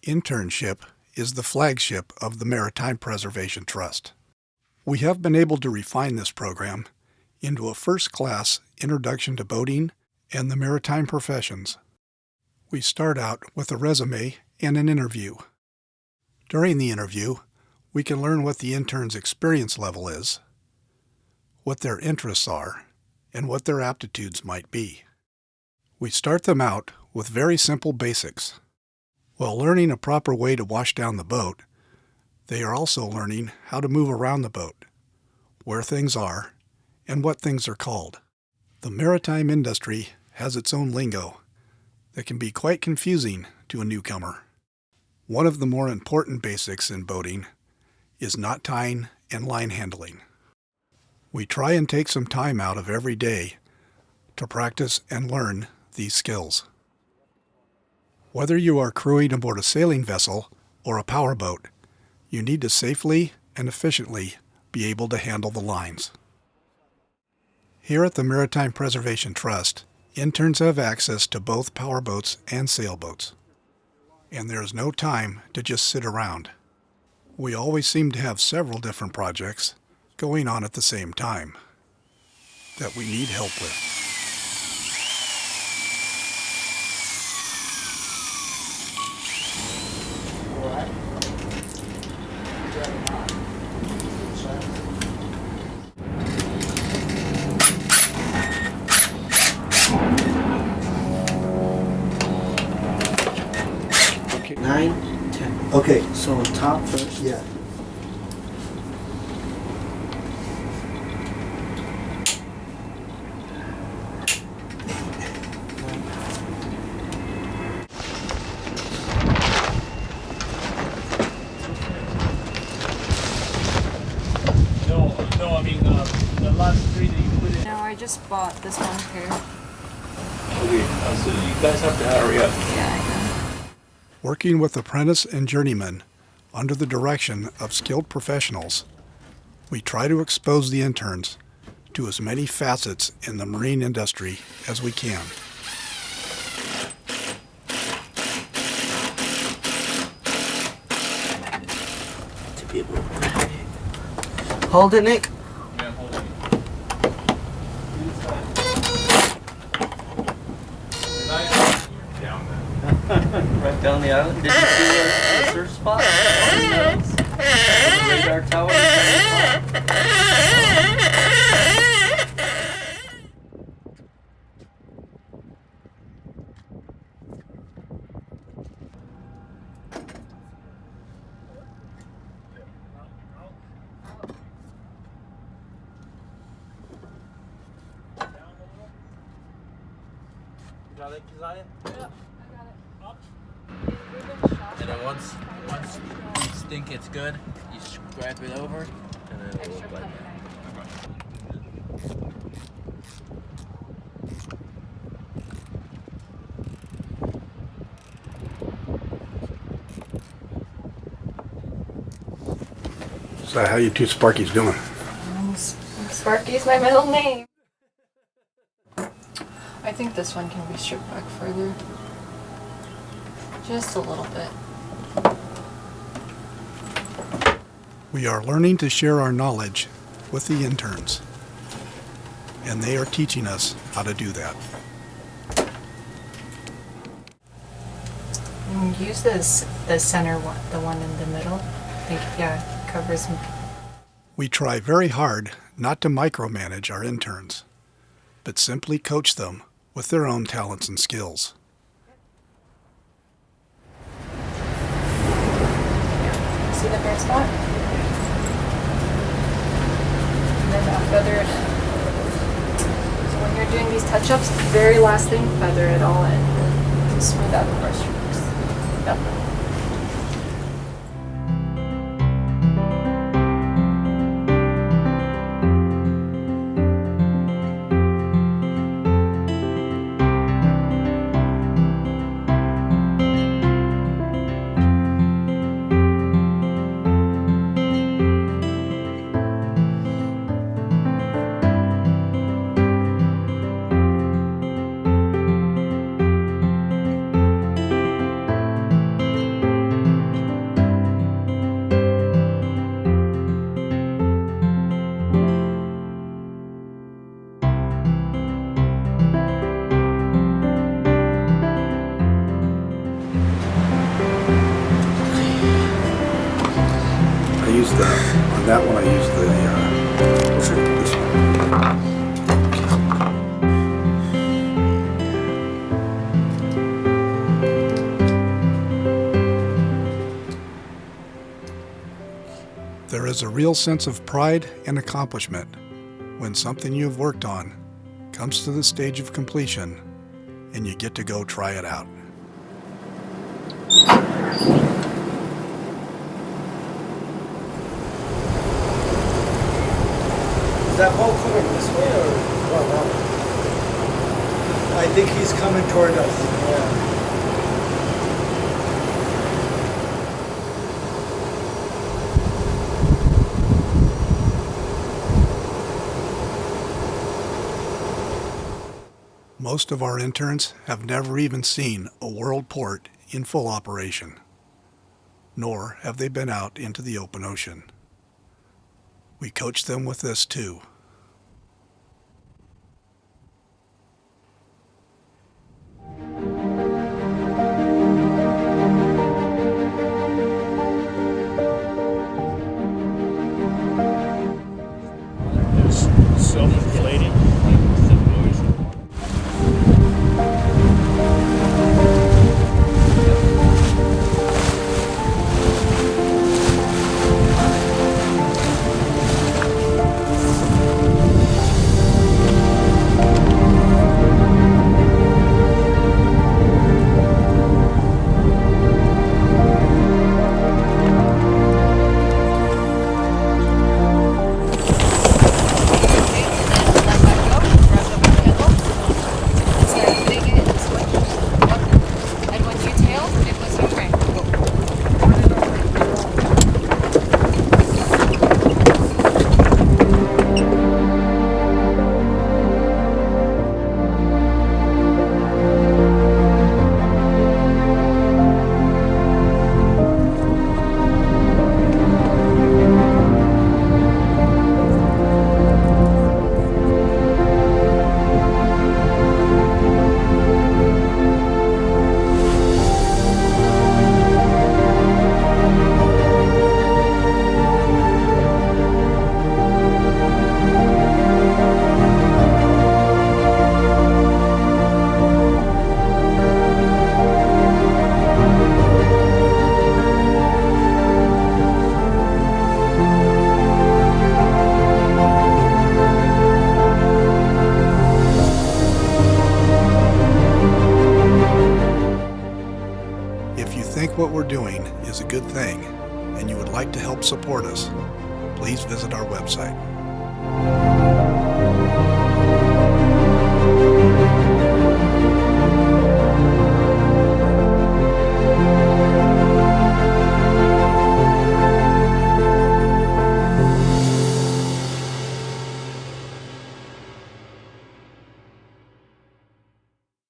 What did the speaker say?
Internship is the flagship of the Maritime Preservation Trust. We have been able to refine this program into a first-class introduction to boating and the maritime professions. We start out with a resume and an interview. During the interview, we can learn what the intern's experience level is, what their interests are, and what their aptitudes might be. We start them out with very simple basics. While learning a proper way to wash down the boat, they are also learning how to move around the boat, where things are, and what things are called. The maritime industry has its own lingo that can be quite confusing to a newcomer. One of the more important basics in boating is knot tying and line handling. We try and take some time out of every day to practice and learn these skills. Whether you are crewing aboard a sailing vessel or a powerboat, you need to safely and efficiently be able to handle the lines. Here at the Maritime Preservation Trust, interns have access to both powerboats and sailboats. And there is no time to just sit around. We always seem to have several different projects going on at the same time that we need help with. Okay. 9, 10. Okay. So top first. Yeah. No, I mean the last three that you put in. No, I just bought this one pair. Okay, so you guys have to hurry up. Yeah, I know. Working with apprentice and journeymen under the direction of skilled professionals, we try to expose the interns to as many facets in the marine industry as we can. To be able to grab it. Hold it, Nick. Yeah, hold it. Down there. Right down the island. Did you see the surf spot? The radar tower. Got it, Keziah? Yeah, I got it. Up. And then once you think it's good, you scrap it over, and then it'll look like that. So how you two Sparkies doing? Sparky's my middle name. I think this one can be stripped back further. Just a little bit. We are learning to share our knowledge with the interns, and they are teaching us how to do that. Use this, the center one, the one in the middle. I think, yeah, it covers. We try very hard not to micromanage our interns, but simply coach them with their own talents and skills. See the bare spot? And then I'll feather it in. So when you're doing these touch-ups, very last thing, feather it all in to smooth out the brush strokes. Yep. that one I use this one. There is a real sense of pride and accomplishment when something you've worked on comes to the stage of completion and you get to go try it out. Is that boat coming this way or that way? I think he's coming toward us. Yeah. Most of our interns have never even seen a world port in full operation, nor have they been out into the open ocean. We coach them with this too. It's self-inflating. If you think what we're doing is a good thing and you would like to help support us, please visit our website.